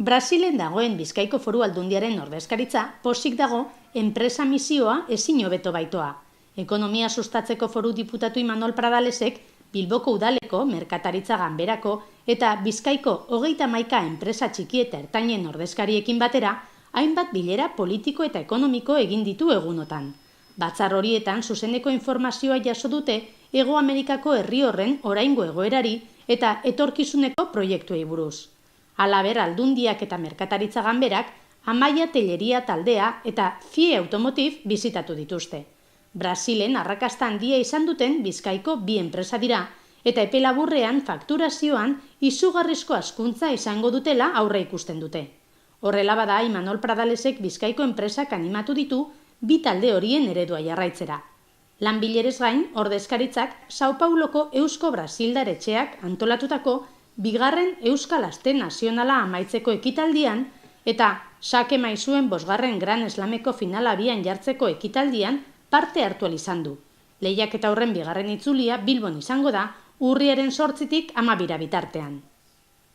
Brasilen dagoen Bizkaiko Foru Aldundiaren ordezkaritza pozik dago enpresa misioa ezin hobeto baitoa. Ekonomia sustatzeko foru diputatu Imanol Pradalesek Bilboko udaleko, merkataritza ganberako eta Bizkaiko 31 enpresa txiki eta ertainen ordezkariekin batera, hainbat bilera politiko eta ekonomiko egin ditu egunotan. Batzar horietan zuzeneko informazioa jaso dute Hego Amerikako herri horren oraingo egoerari eta etorkizuneko proiektuei buruz. Halaber, Aldundiak eta merkataritza ganberak Amaia Telleria taldea eta FIE Automotive bizitatu dituzte. Brasilen arrakasta handia izan duten Bizkaiko bi enpresa dira eta epe laburrean fakturazioan izugarrizko hazkuntza izango dutela aurre ikusten dute. Horrela bada, Imanol Pradalesek Bizkaiko enpresak animatu ditu bi talde horien eredua jarraitzera. Lanbilerez gain, ordezkaritzak Sao Pauloko Eusko Brasildar etxeak antolatutako bigarren Euskal Aste Nazionala amaitzeko ekitaldian eta Sake Maizuen 5. Gran Slameko finala abian jartzeko ekitaldian parte hartu ahal izan du. Lehiaketa horren bigarren itzulia Bilbon izango da urriaren 8tik 12 bitartean.